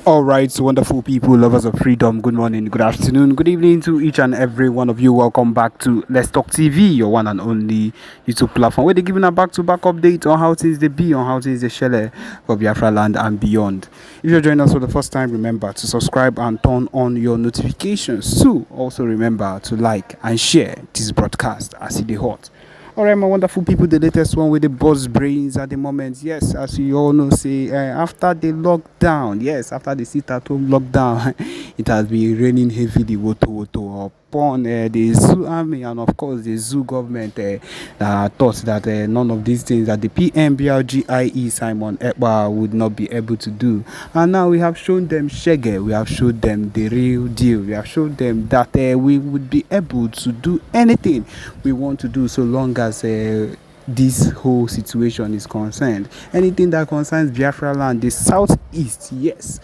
All right, so wonderful people, lovers of freedom. Good morning, good afternoon, good evening to each and every one of you. Welcome back to Let's Talk TV, your one and only YouTube platform where they're giving a back-to-back update on how things they be, on how things they share for Biafra land and beyond. If you're joining us for the first time, remember to subscribe and turn on your notifications. So also remember to like and share this broadcast as it is hot. All right, my wonderful people, the latest one with the buzz brains at the moment. Yes, as you all know, say after the lockdown, yes, after the sit-at-home lockdown, it has been raining heavily, woto upon the zoo army and of course the zoo government thought that none of these things that the PMBLGIE Simon Ekpa would not be able to do. And now we have shown them shege, we have showed them the real deal, we have showed them that we would be able to do anything we want to do so long as this whole situation is concerned. Anything that concerns Biafra land, the southeast, yes,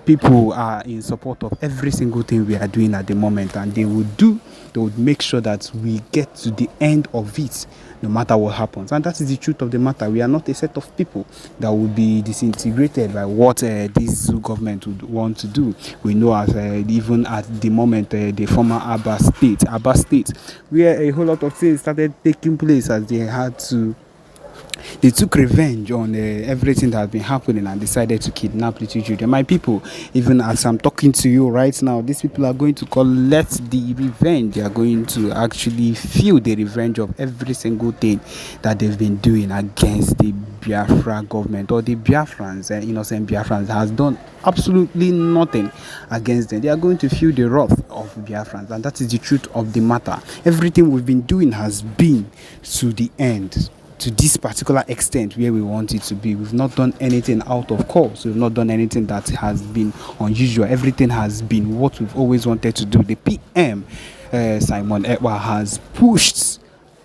people are in support of every single thing we are doing at the moment, and they would make sure that we get to the end of it no matter what happens. And that is the truth of the matter. We are not a set of people that will be disintegrated by what this zoo government would want to do. We know as even at the moment the former Abba state, where a whole lot of things started taking place as they took revenge on everything that has been happening and decided to kidnap little children. My people, even as I'm talking to you right now, these people are going to collect the revenge. They are going to actually feel the revenge of every single thing that they've been doing against the Biafra government or the Biafrans. Innocent Biafrans has done absolutely nothing against them. They are going to feel the wrath of Biafrans, and that is the truth of the matter. Everything we've been doing has been to the end, to this particular extent where we want it to be. We've not done anything out of course. We've not done anything that has been unusual. Everything has been what we've always wanted to do. The PM, Simon Ekpa, has pushed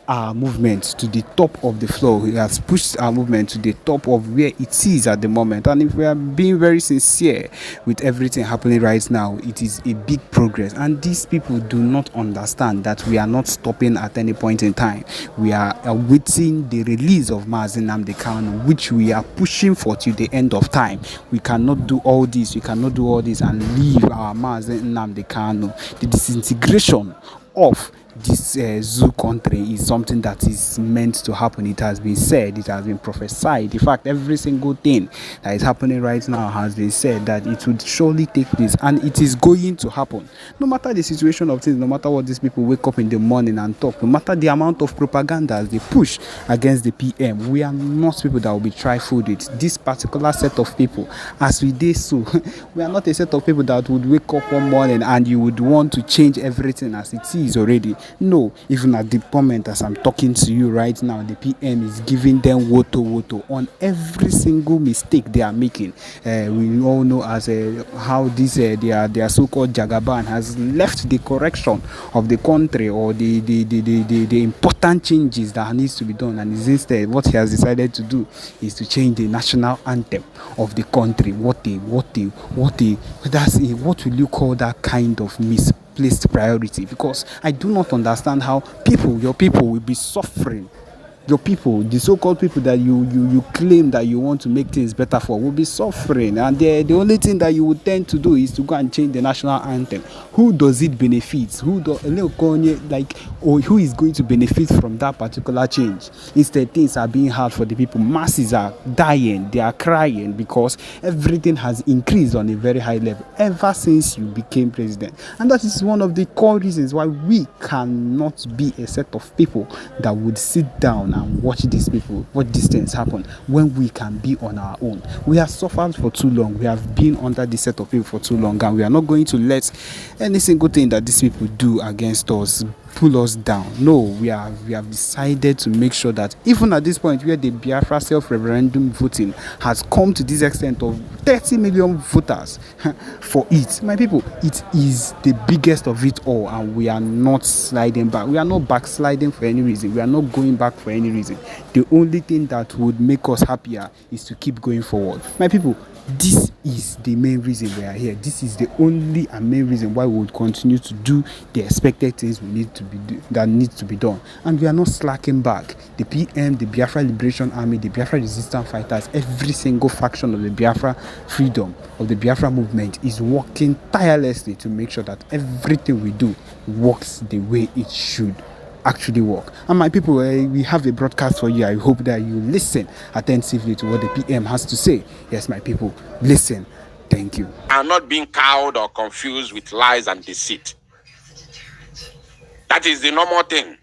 our movement to the top of the floor. He has pushed our movement to the top of where it is at the moment. And if we are being very sincere with everything happening right now, it is a big progress. And these people do not understand that we are not stopping at any point in time. We are awaiting the release of Mazi Nnamdi Kanu, which we are pushing for till the end of time. We cannot do all this. We cannot do all this and leave our Mazi Nnamdi Kanu. The disintegration of this zoo country is something that is meant to happen. It has been said, it has been prophesied. In fact, every single thing that is happening right now has been said that it would surely take place, and it is going to happen. No matter the situation of things, no matter what these people wake up in the morning and talk, no matter the amount of propaganda they push against the PM, we are not people that will be trifled with. This particular set of people, as we did so, we are not a set of people that would wake up one morning and you would want to change everything as it is already. No, even at the moment as I'm talking to you right now, the PM is giving them woto on every single mistake they are making. We all know as how this their so-called Jagaban has left the correction of the country or the important changes that needs to be done, and instead what he has decided to do is to change the national anthem of the country. What will you call that kind of misplaced priority? Because I do not understand how your people will be suffering. Your people, the so-called people that you claim that you want to make things better for, will be suffering, and the only thing that you would tend to do is to go and change the national anthem. Who does it benefit? Who is going to benefit from that particular change? Instead, things are being hard for the people. Masses are dying, they are crying because everything has increased on a very high level ever since you became president. And that is one of the core reasons why we cannot be a set of people that would sit down and watch these things happen when we can be on our own. We have suffered for too long. We have been under this set of people for too long, and we are not going to let any single thing that these people do against us pull us down. No, we have decided to make sure that even at this point where the Biafra self-referendum voting has come to this extent of 30 million voters for it, my people, it is the biggest of it all, and we are not sliding back. We are not backsliding for any reason. We are not going back for any reason. The only thing that would make us happier is to keep going forward. My people, This is the main reason we are here. This is the only and main reason why we would continue to do the expected things we need to that needs to be done. And we are not slacking back. The PM, the Biafra Liberation Army, the Biafra Resistance Fighters, every single faction of the Biafra freedom, of the Biafra movement is working tirelessly to make sure that everything we do works the way it should actually work. And my people, we have a broadcast for you. I hope that you listen attentively to what the PM has to say. Yes, my people, listen. Thank you. I'm not being cowed or confused with lies and deceit. That is the normal thing.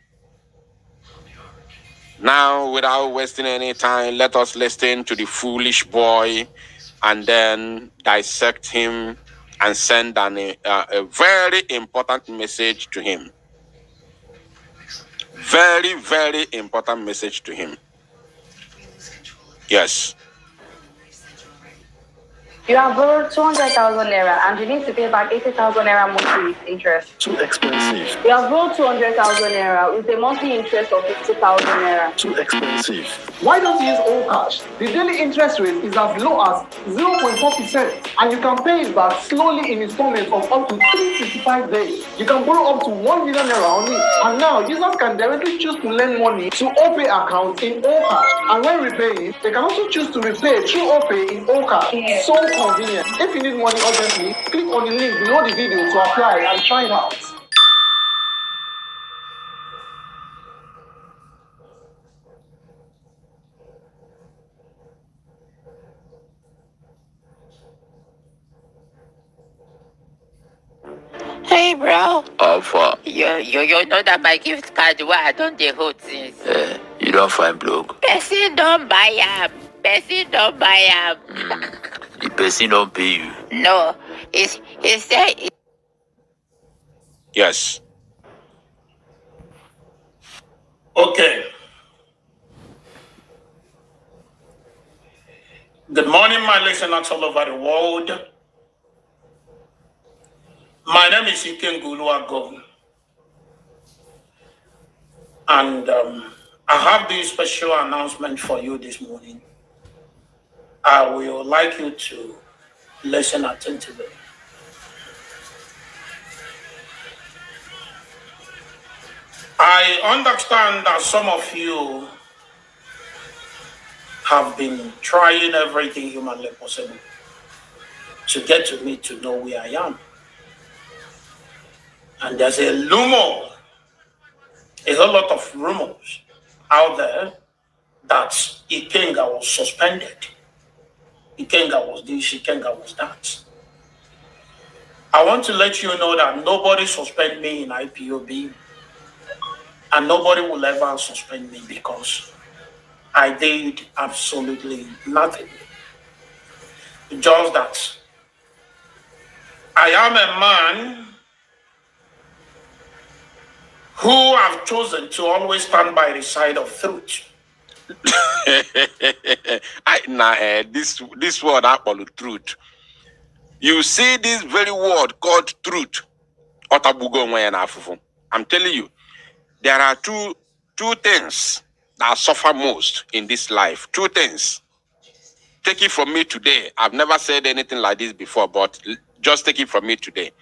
Now, without wasting any time, let us listen to the foolish boy and then dissect him and send a very important message to him. Very, very important message to him. Yes. You have borrowed 200,000 naira and you need to pay back 80,000 naira monthly with interest. Too expensive. You have borrowed 200,000 naira with a monthly interest of 50,000 naira. Too expensive. Why don't you use all cash? The daily interest rate is as low as 0.4% and you can pay it back slowly in installments of up to 365 days. You can borrow up to 1 million naira only. And now users can directly choose to lend money to OPay accounts in all cash. And when repaying, they can also choose to repay through OPay in all cash. So convenient. If you need money urgently, click on the link below the video to apply and try it out. Hey bro, Alpha. you know that my gift card why I don't dey hold things. You don't find blog. Person don't buy am. Person don't buy am. The person don't pay you. No, he said. Yes. Okay. Good morning, my listeners all over the world. My name is Ifeanyi, and I have this special announcement for you this morning. I will like you to listen attentively. I understand that some of you have been trying everything humanly possible to get to me to know where I am. And there's a rumor, a whole lot of rumors out there that Ikenga was suspended. Ikenga was this, Ikenga was that. I want to let you know that nobody suspended me in IPOB, and nobody will ever suspend me because I did absolutely nothing. Just that I am a man who have chosen to always stand by the side of truth. This word I call truth. You see this very word called truth. I'm telling you, there are two things that suffer most in this life. Two things. Take it from me today. I've never said anything like this before, but just take it from me today.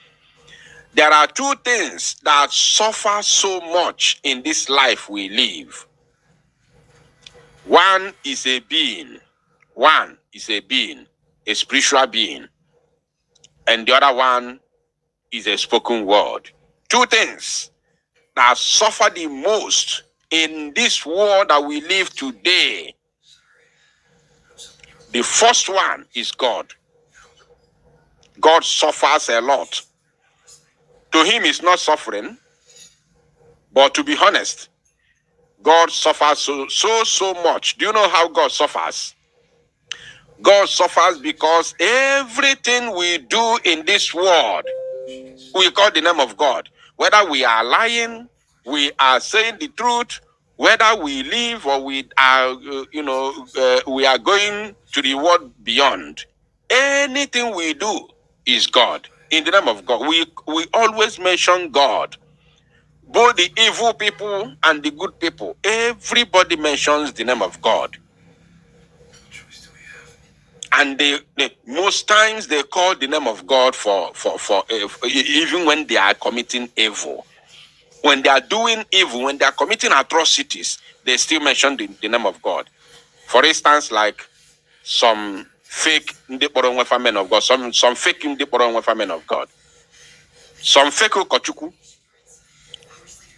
There are two things that suffer so much in this life we live. One is a being. One is a being, a spiritual being. And the other one is a spoken word. Two things that suffer the most in this world that we live today. The first one is God. God suffers a lot. To him, it's not suffering, but to be honest, God suffers so much. Do you know how God suffers? God suffers because everything we do in this world, we call the name of God. Whether we are lying, we are saying the truth, whether we live or we are, we are going to the world beyond. Anything we do is God. In the name of God, we always mention God. Both the evil people and the good people, everybody mentions the name of God. And they most times they call the name of God for even when they are committing evil. When they are doing evil, when they are committing atrocities, they still mention the name of God. For instance, like some fake Ndekporo men of God, some fake Ndekporo men of God, some fake Okochukwu.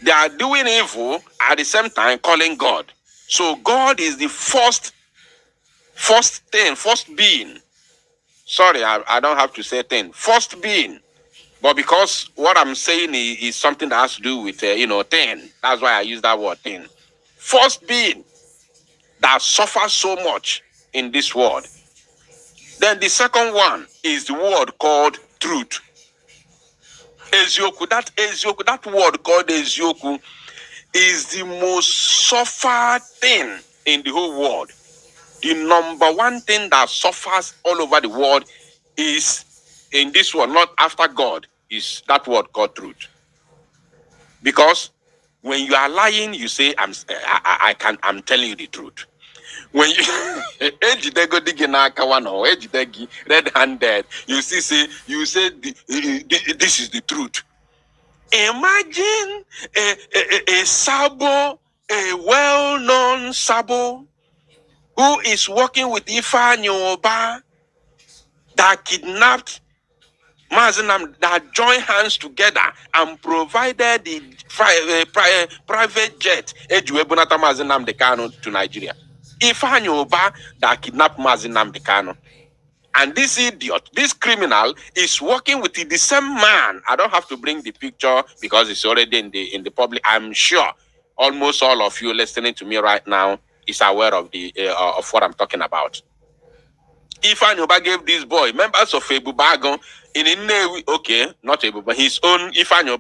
They are doing evil at the same time calling God. So God is the first being. Sorry, I don't have to say thing. First being. But because what I'm saying is something that has to do with, thing. That's why I use that word, thing. First being that suffers so much in this world. Then the second one is the word called truth. Ezioku, that word called Ezioku is the most suffered thing in the whole world. The number one thing that suffers all over the world is in this world, not after God, is that word called truth. Because when you are lying, you say, I'm telling you the truth. When you red-handed, you say this is the truth. Imagine a sabo, a well-known sabo, who is working with Ifeanyi that kidnapped Mazinam, that joined hands together and provided the private jet Ejuebunata Mazinam Dekano to Nigeria. Ifeanyi that kidnapped Mazinam Dekano. And this idiot, this criminal, is working with the same man. I don't have to bring the picture because it's already in the public. I'm sure almost all of you listening to me right now is aware of of what I'm talking about. Ifeanyi gave this boy members of Ebubagon in Nnewi, okay, not Ebuba, his own Ifeanyi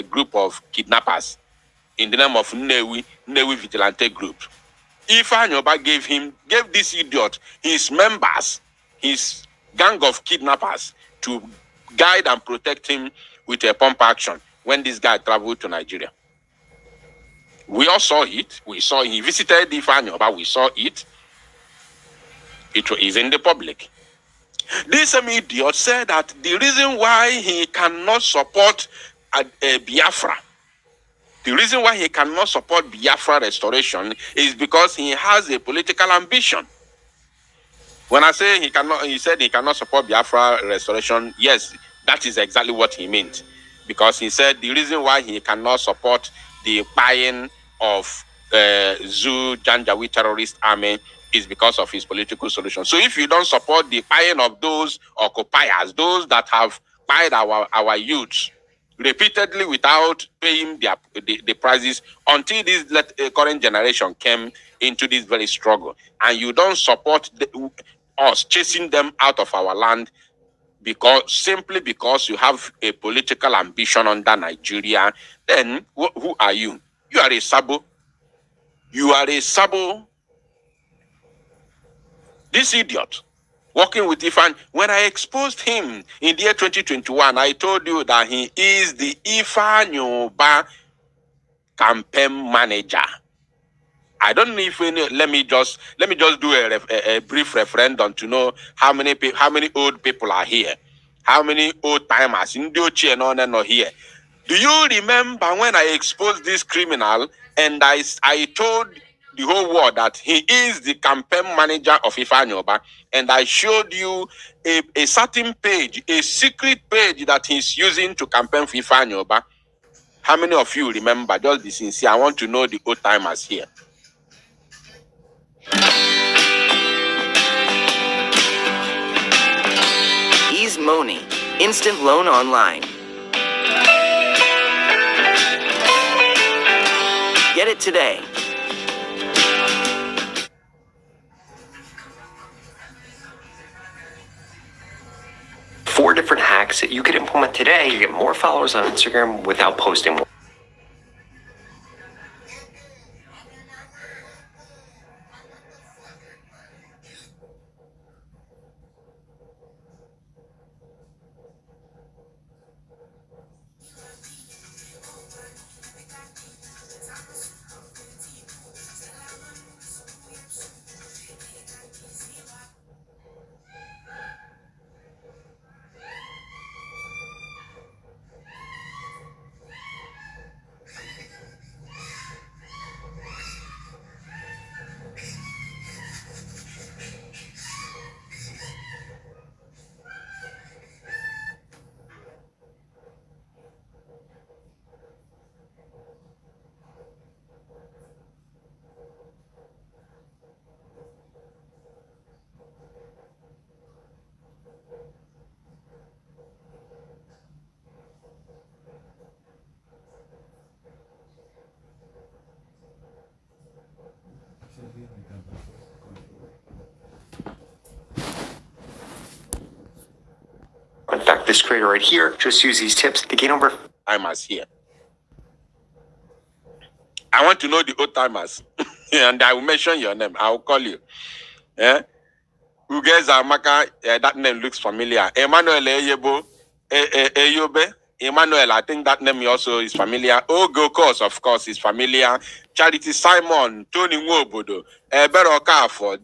group of kidnappers in the name of Nnewi Vigilante group. Ifeanyi gave this idiot his members, his gang of kidnappers, to guide and protect him with a pump action when this guy traveled to Nigeria. We all saw it. He visited Ifeanyi, we saw it. It is in the public. This same idiot said that the reason why he cannot support Biafra, the reason why he cannot support Biafra restoration is because he has a political ambition. When I say he said he cannot support Biafra restoration, yes, that is exactly what he meant. Because he said the reason why he cannot support the buying of Zoo Janjaweed terrorist army is because of his political solution. So if you don't support the buying of those occupiers, those that have buyed our youth repeatedly without paying the prices until this current generation came into this very struggle, and you don't support us chasing them out of our land simply because you have a political ambition under Nigeria, then who are you? You are a sabo. You are a sabo. This idiot working with Ifeanyi. When I exposed him in the year 2021, I told you that he is the Ifeanyi campaign manager. I don't know if let me just do a brief referendum to know how many old people are here, how many old timers in the here. Do you remember when I exposed this criminal and I told the whole world that he is the campaign manager of Ifeanyi, and I showed you a certain page, a secret page that he's using to campaign for Ifeanyi? How many of you remember? Just be sincere. I want to know the old timers here. Ease Money, instant loan online. Get it today. Four different hacks that you could implement today to get more followers on Instagram without posting more. In fact, this creator right here just used these tips to gain over timers here. I want to know the old timers. And I will mention your name. I will call you. Yeah? Who guys are Maka? That name looks familiar. Emmanuel Eyebo, Eyobe. Emmanuel, I think that name also is familiar. Ogo of course, is familiar. Charity Simon, Tony Nwobodo, Bero Kafo,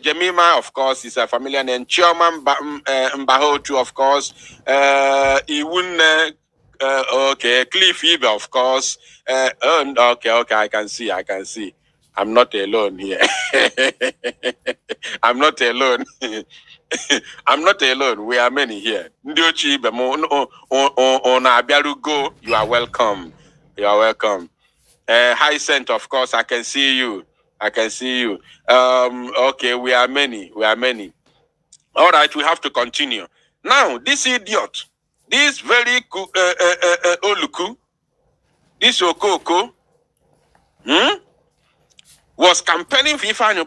Jemima, of course, is a familiar name. Chioma Mbahotu, of course. Iwune, okay. Cliff Eve, of course. Okay, I can see. I'm not alone here. I'm not alone. I'm not alone. We are many here. Ndiochi go. You are welcome. You are welcome. High Scent, of course. I can see you. Okay, we are many. All right, we have to continue. Now, this idiot, this very Oluku, this Okoko, was campaigning for Ifeanyi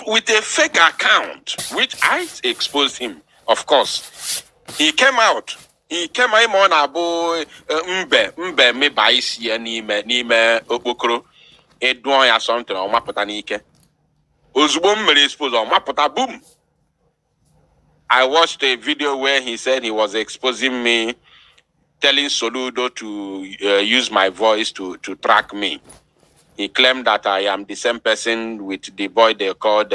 with a fake account, which I exposed him. Of course, he came out on abo mbe me baisi n'ime okpokoro edon ya something o mapụta n'ike ozugbo mmere expose o mapụta boom. I watched a video where he said he was exposing me, telling Soludo to use my voice to track me. He claimed that I am the same person with the boy they called,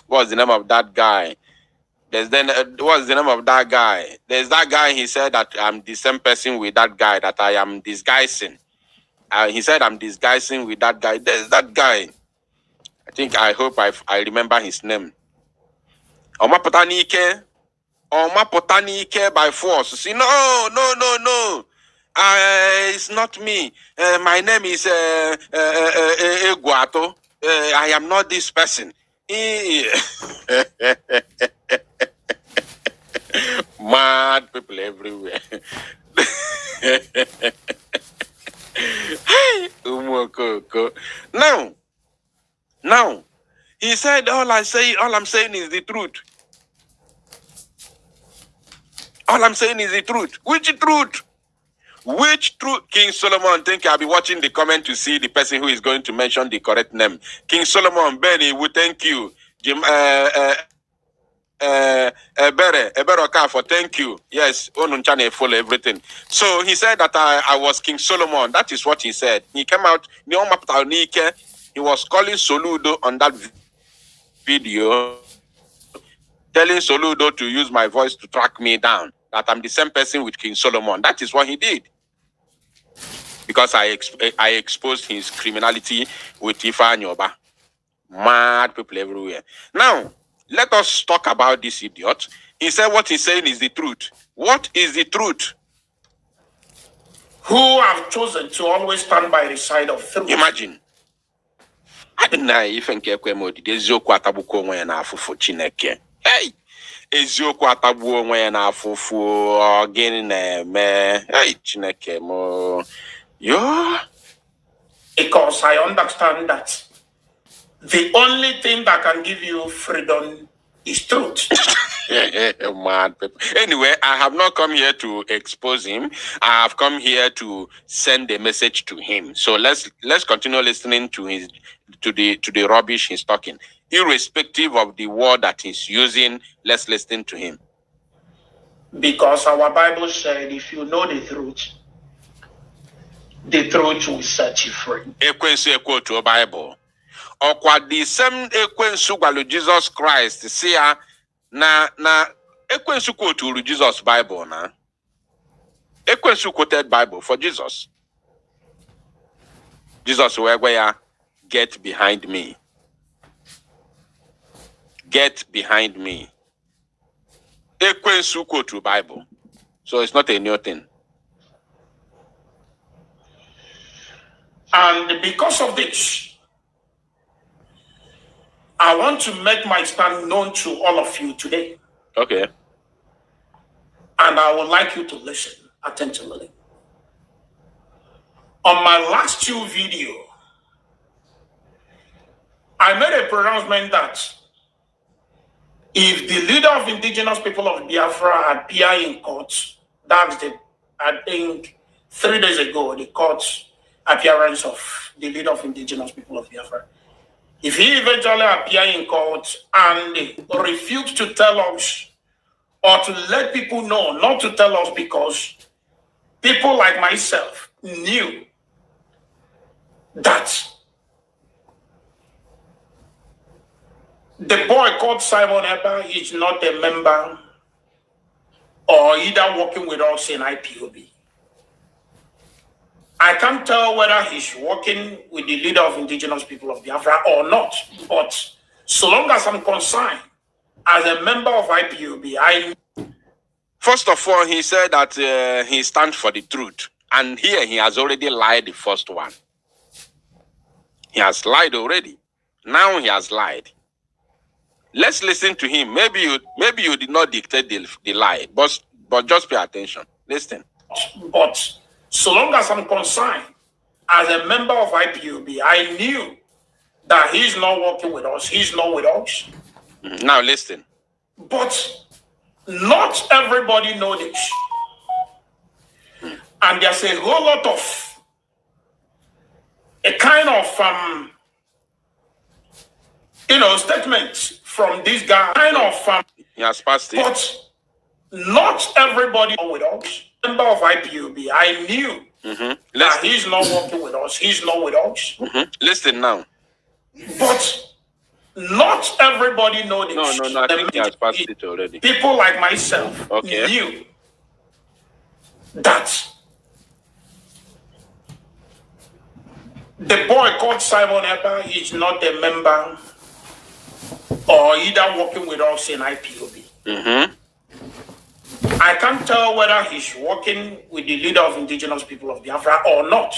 what's the name of that guy? What's the name of that guy? There's that guy, he said that I'm the same person with that guy, that I am disguising. He said I'm disguising with that guy. There's that guy. I hope I remember his name. Oma Potanike by force. See, no. It's not me. My name is Eguato. I am not this person. Mad people everywhere. Now, he said, all I'm saying is the truth. All I'm saying is the truth. Which truth? King Solomon? Think I'll be watching the comment to see the person who is going to mention the correct name. King Solomon, Benny, we thank you. Jim, Ebere Okafo, thank you. Yes, Onunchane follow everything. So he said that I was King Solomon. That is what he said. He came out, he was calling Soludo on that video, telling Soludo to use my voice to track me down, that I'm the same person with King Solomon. That is what he did. Because I exposed his criminality with Ifeanyi. Mad people everywhere. Now, let us talk about this idiot. He said what he's saying is the truth. What is the truth? Who have chosen to always stand by the side of truth. Imagine. I didn't know if eziokwu atabuko onwe na afufu Chineke. Hey! Eziokwu atabu onwe na afufu gini na-eme. Hey, Chineke mo. Yo. Because I understand that the only thing that can give you freedom is truth. Mad people. Anyway, I have not come here to expose him. I have come here to send a message to him. So let's continue listening to the rubbish he's talking. Irrespective of the word that he's using, let's listen to him. Because our Bible said, if you know the truth will set you free. Ekwensu ekwo to Bible. Okwa the same ekwensu gwalu Jesus Christ. See ya na ekwensu quote Jesus Bible na. Ekwensu quoted Bible for Jesus. Jesus where get behind me. Get behind me. Ekwensu quote to Bible. So it's not a new thing. And because of this, I want to make my stand known to all of you today. Okay. And I would like you to listen attentively. On my last two videos, I made a pronouncement that If the leader of indigenous people of Biafra appear in court, that's I think 3 days ago, the court appearance of the leader of indigenous people of Biafra. If he eventually appear in court and refuse to tell us or to let people know, not to tell us because people like myself knew that the boy called Simon Ekpa is not a member or either working with us in IPOB. I can't tell whether he's working with the leader of indigenous people of Biafra or not, but so long as I'm concerned, as a member of IPOB, First of all, he said that he stands for the truth. And here he has already lied the first one. He has lied already. Now he has lied. Let's listen to him. Maybe you did not dictate the lie, but just pay attention. Listen. But so long as I'm concerned, as a member of IPOB, I knew that he's not working with us. He's not with us. Now listen. But not everybody knows this. And there's a whole lot of a kind of statements from this guy. He has passed it. But not everybody knows with us. Member of IPOB, I knew that he's not working with us. He's not with us. Listen now. But not everybody knows this. No. I think he has passed it already. People like myself knew that the boy called Simon Ekpa is not a member or either working with us in IPOB. I can't tell whether he's working with the leader of indigenous people of Biafra or not.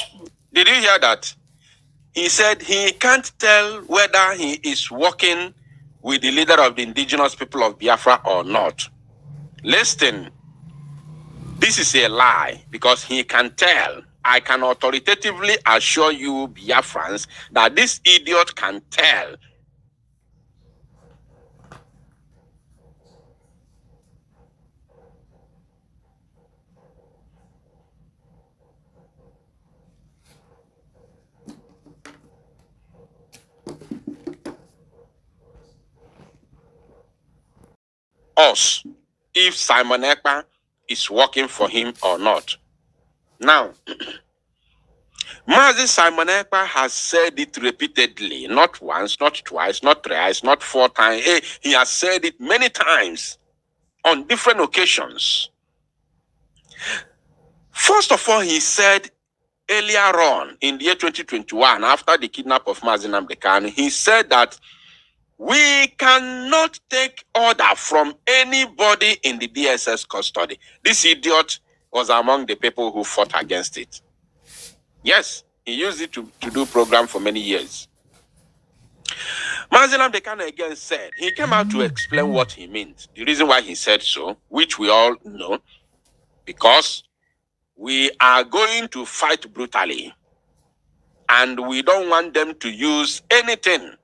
Did you hear that? He said he can't tell whether he is working with the leader of the indigenous people of Biafra or not. Listen, this is a lie because he can tell. I can authoritatively assure you, Biafrans, that this idiot can tell. Us, if Simon Ekpa is working for him or not. Now, Mazi Simon Ekpa has said it repeatedly, not once, not twice, not thrice, not 4 times. He has said it many times on different occasions. First of all, he said earlier on in the year 2021, after the kidnap of Mazi Nnamdi Kanu, he said that we cannot take order from anybody in the DSS custody. This idiot was among the people who fought against it. Yes, he used it to do program for many years. Mazi Nnamdi Kanu again said, he came out to explain what he meant. The reason why he said so, which we all know, because we are going to fight brutally. And we don't want them to use anything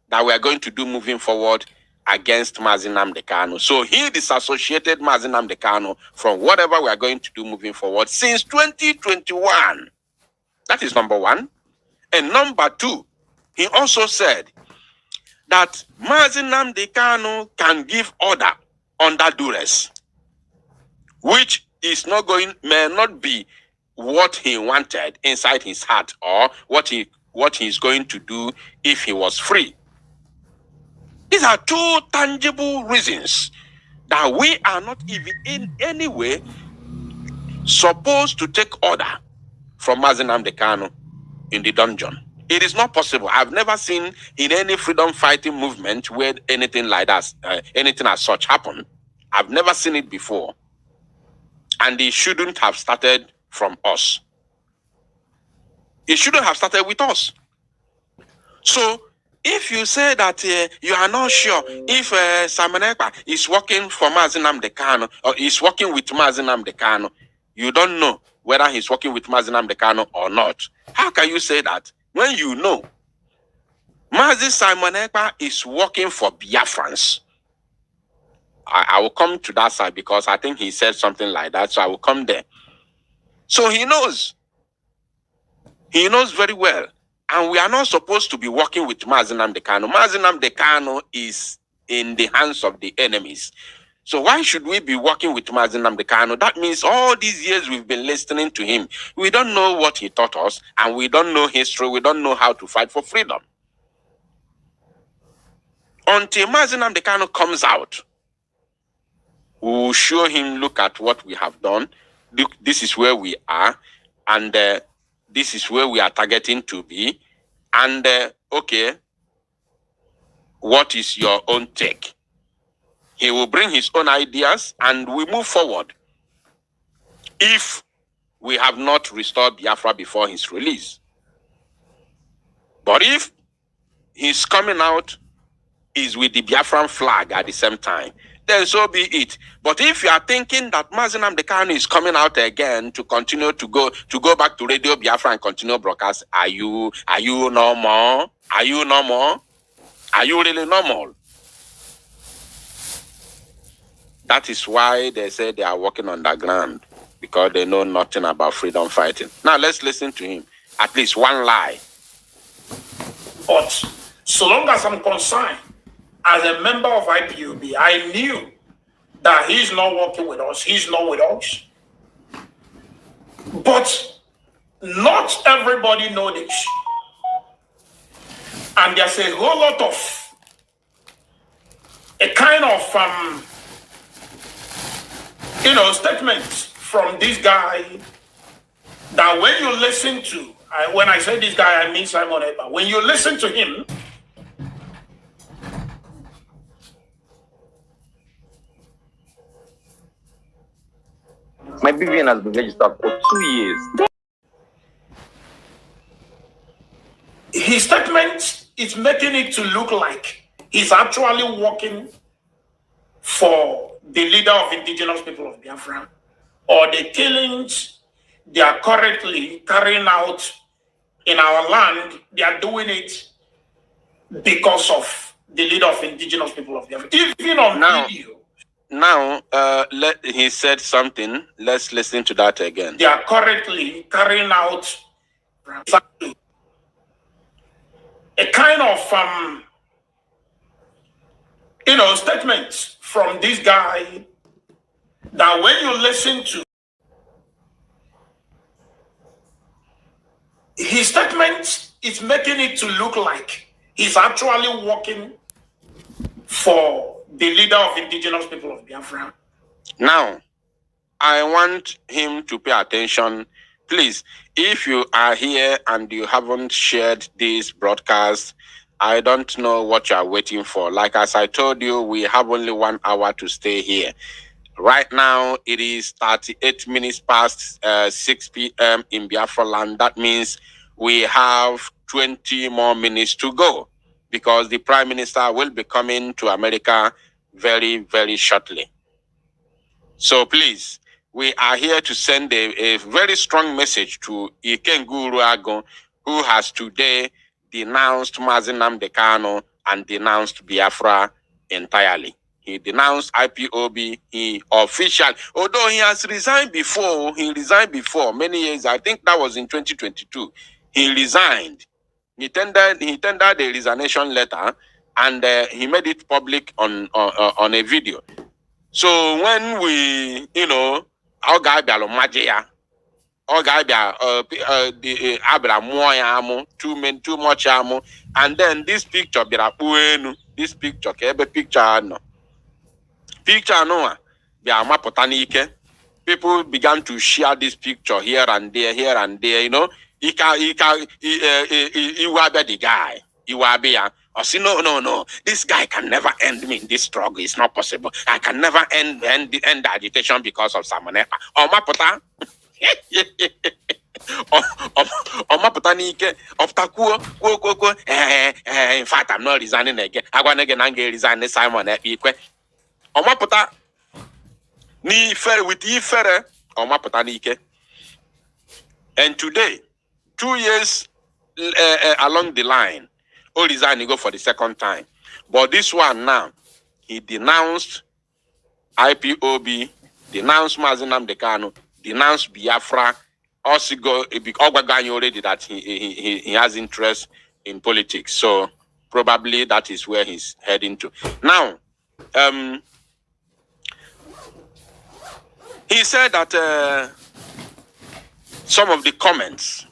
that we are going to do moving forward against Mazi Nnamdi Kanu. So he disassociated Mazi Nnamdi Kanu from whatever we are going to do moving forward since 2021. That is number one. And number two, he also said that Mazi Nnamdi Kanu can give order under duress, which is not may not be what he wanted inside his heart or what he's going to do if he was free. These are 2 tangible reasons that we are not even in any way supposed to take order from Mazi Nnamdi Kanu in the dungeon. It is not possible. I've never seen in any freedom fighting movement where anything like that, anything as such happened. I've never seen it before. And it shouldn't have started from us. It shouldn't have started with us. So, if you say that you are not sure if Simon Ekpa is working for Mazi Nnamdi Kanu or is working with Mazi Nnamdi Kanu, you don't know whether he's working with Mazi Nnamdi Kanu or not. How can you say that when you know Mazi Simon Ekpa is working for Biafrans? I will come to that side because I think he said something like that. So I will come there. So he knows. He knows very well. And we are not supposed to be working with Mazi Nnamdi Kanu. Mazi Nnamdi Kanu is in the hands of the enemies. So why should we be working with Mazi Nnamdi Kanu? That means all these years we've been listening to him. We don't know what he taught us, and we don't know history. We don't know how to fight for freedom. Until Mazi Nnamdi Kanu comes out, we will show him, look at what we have done. Look, this is where we are, and this is where we are targeting to be. And okay, what is your own take? He will bring his own ideas, and we move forward. If we have not restored Biafra before his release. But if he's coming out is with the Biafran flag at the same time, then so be it. But if you are thinking that Mazi Nnamdi Kanu is coming out again to continue to go back to Radio Biafra and continue broadcast, are you normal? Are you normal? Are you really normal? That is why they say they are working underground, because they know nothing about freedom fighting. Now let's listen to him. At least one lie. But so long as I'm concerned, as a member of IPOB, I knew that he's not working with us. He's not with us. But not everybody knows this. And there's a whole lot of a kind of statements from this guy that when you listen to, when I say this guy, I mean Simon Ekpa. When you listen to him, my BVN has been registered for 2 years. His statement is making it to look like he's actually working for the leader of indigenous people of Biafra, or the killings they are currently carrying out in our land. They are doing it because of the leader of indigenous people of Biafra. Even on video. Now, he said something. Let's listen to that again. They are currently carrying out a kind of statements from this guy that when you listen to his statement, is making it to look like he's actually working for the leader of indigenous people of Biafra. Now, I want him to pay attention. Please, if you are here and you haven't shared this broadcast, I don't know what you are waiting for. Like as I told you, we have only 1 hour to stay here. Right now, it is 38 minutes past 6 p.m. in Biafra land. That means we have 20 more minutes to go, because the Prime Minister will be coming to America very, very shortly. So please, we are here to send a very strong message to Ikengu Uruago, who has today denounced Mazi Nnamdi Kanu and denounced Biafra entirely. He denounced IPOB. He officially, although he has resigned before, many years, I think that was in 2022, he resigned. He tendered a resignation letter, and he made it public on a video. So when we, our guy Bialomagia, our guy the Abra Moyamu, too much amo, and then this picture this picture, picture no. Picture no, people began to share this picture here and there, He will be the guy. He will be or say, no, this guy can never end me in this struggle. It's not possible. I can never end the agitation because of Simon Ekpa. Oh, my pota. In fact, I'm not resigning again. I'm going to resign Simon Ekpa. Oh, my pota. Ni fair with Ifere. Oh, my pota nike. And today, 2 years along the line, resign, he go for the second time. But this one now, he denounced IPOB, denounce Mazinam Dekano, denounce Biafra, also go Ogwagani already that he has interest in politics. So probably that is where he's heading to. Now, he said that some of the comments